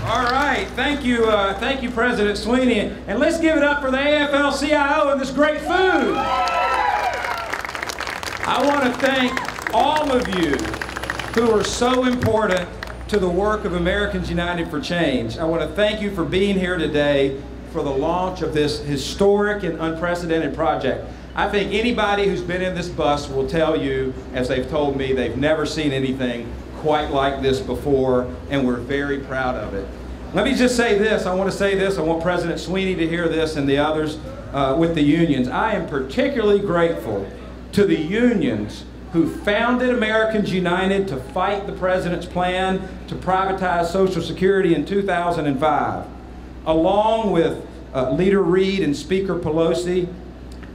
All right, thank you, President Sweeney. And let's give it up for the AFL-CIO and this great food. I want to thank all of you who are so important to the work of Americans United for Change. I want to thank you for being here today for the launch of this historic and unprecedented project. I think anybody who's been in this bus will tell you, as they've told me, they've never seen anything quite like this before, and we're very proud of it. Let me just say this, I want to say this, I want President Sweeney to hear this and the others with the unions. I am particularly grateful to the unions who founded Americans United to fight the President's plan to privatize Social Security in 2005. Along with Leader Reid and Speaker Pelosi,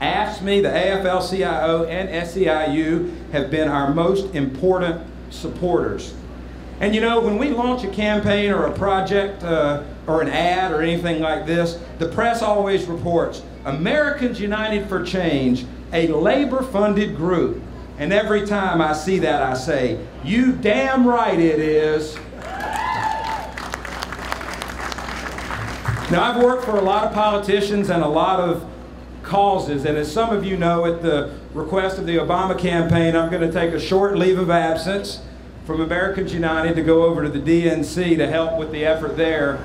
AFSCME, the AFL-CIO, and SEIU have been our most important supporters. And you know, when we launch a campaign or a project or an ad or anything like this, the press always reports, Americans United for Change, a labor-funded group. And every time I see that, I say, you damn right it is. Now, I've worked for a lot of politicians and a lot of causes, and as some of you know, at the request of the Obama campaign, I'm going to take a short leave of absence from Americans United to go over to the DNC to help with the effort there.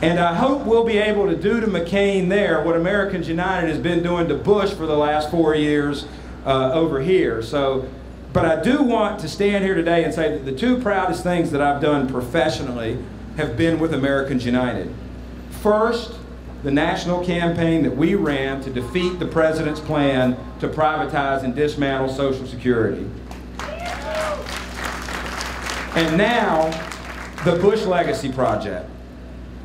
And I hope we'll be able to do to McCain there what Americans United has been doing to Bush for the last 4 years over here. But I do want to stand here today and say that the two proudest things that I've done professionally have been with Americans United. First, the national campaign that we ran to defeat the President's plan to privatize and dismantle Social Security. And now, the Bush Legacy Project.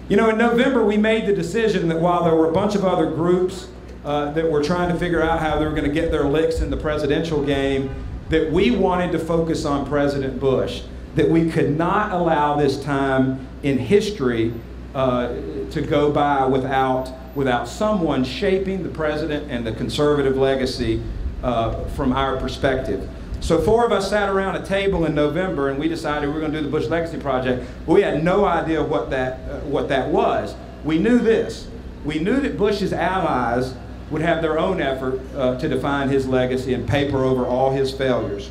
You know, in November we made the decision that while there were a bunch of other groups that were trying to figure out how they were going to get their licks in the presidential game, that we wanted to focus on President Bush, that we could not allow this time in history to go by without someone shaping the president and the conservative legacy from our perspective. So 4 of us sat around a table in November and we decided we were going to do the Bush Legacy Project. But we had no idea what that was. We knew this. We knew that Bush's allies would have their own effort to define his legacy and paper over all his failures.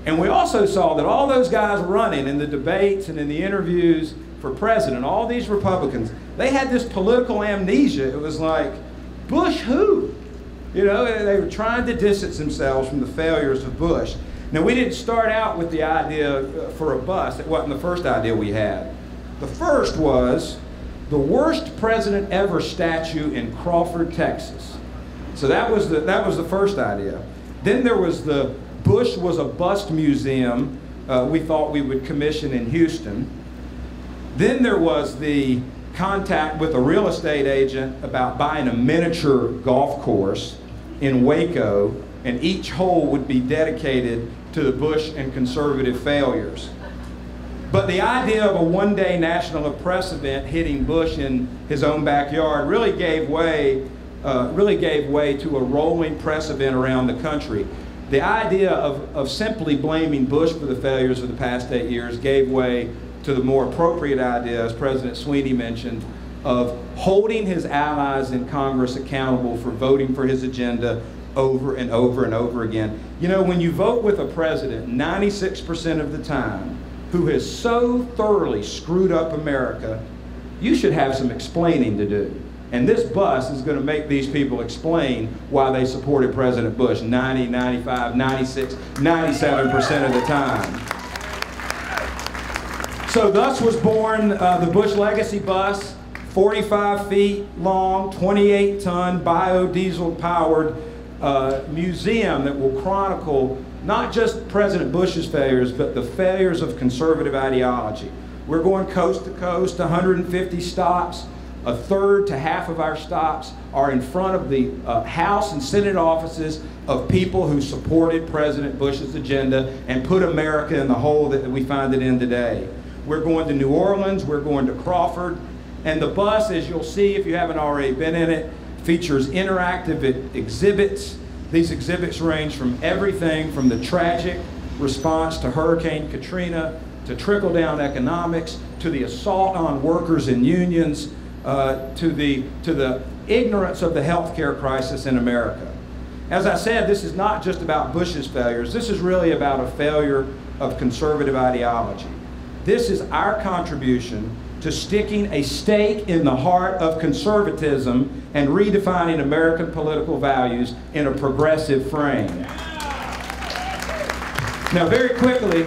And we also saw that all those guys running in the debates and in the interviews for president, all these Republicans, they had this political amnesia. It was like, Bush who? You know, they were trying to distance themselves from the failures of Bush. Now, we didn't start out with the idea for a bus. It wasn't the first idea we had. The first was the worst president ever statue in Crawford, Texas. So that was the first idea. Then there was the Bush was a bust museum we thought we would commission in Houston. Then there was the contact with a real estate agent about buying a miniature golf course in Waco, and each hole would be dedicated to the Bush and conservative failures. But the idea of a one-day national press event hitting Bush in his own backyard really gave way to a rolling press event around the country. The idea of simply blaming Bush for the failures of the past 8 years gave way to the more appropriate idea, as President Sweeney mentioned, of holding his allies in Congress accountable for voting for his agenda over and over and over again. You know, when you vote with a president 96% of the time who has so thoroughly screwed up America, you should have some explaining to do. And this bus is going to make these people explain why they supported President Bush 90, 95, 96, 97% of the time. So thus was born the Bush Legacy Bus, 45 feet long, 28-ton, biodiesel-powered museum that will chronicle not just President Bush's failures, but the failures of conservative ideology. We're going coast to coast, 150 stops. A third to half of our stops are in front of the House and Senate offices of people who supported President Bush's agenda and put America in the hole that we find it in today. We're going to New Orleans, we're going to Crawford, and the bus, as you'll see if you haven't already been in it, features interactive exhibits. These exhibits range from everything from the tragic response to Hurricane Katrina to trickle-down economics, to the assault on workers and unions, to the ignorance of the healthcare crisis in America. As I said, this is not just about Bush's failures. This is really about a failure of conservative ideology. This is our contribution to sticking a stake in the heart of conservatism and redefining American political values in a progressive frame. Now, very quickly,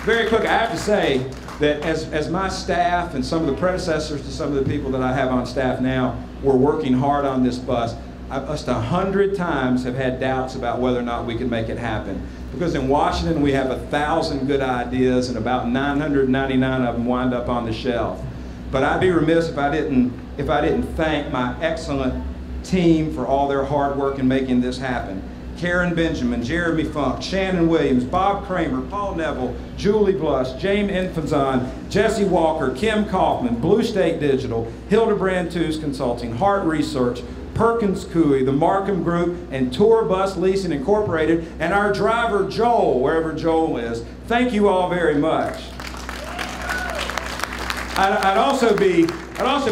I have to say that as my staff and some of the predecessors to some of the people that I have on staff now were working hard on this bus, I must 100 times have had doubts about whether or not we could make it happen. Because in Washington we have 1,000 good ideas and about 999 of them wind up on the shelf. But I'd be remiss if I didn't thank my excellent team for all their hard work in making this happen. Karen Benjamin, Jeremy Funk, Shannon Williams, Bob Kramer, Paul Neville, Julie Blush, James Infazon, Jesse Walker, Kim Kaufman, Blue State Digital, Hildebrand Tooze Consulting, Hart Research, Perkins Coie, the Markham Group, and Tour Bus Leasing Incorporated, and our driver Joel, wherever Joel is. Thank you all very much. I'd also be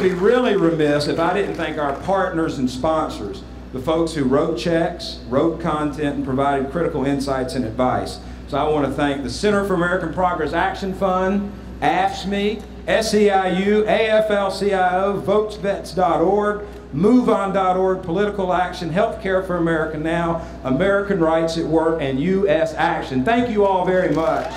really remiss if I didn't thank our partners and sponsors, the folks who wrote checks, wrote content, and provided critical insights and advice. So I want to thank the Center for American Progress Action Fund, AFSCME, SEIU, AFL-CIO, VotesVets.org, MoveOn.org, Political Action, Healthcare for America Now, American Rights at Work, and U.S. Action. Thank you all very much.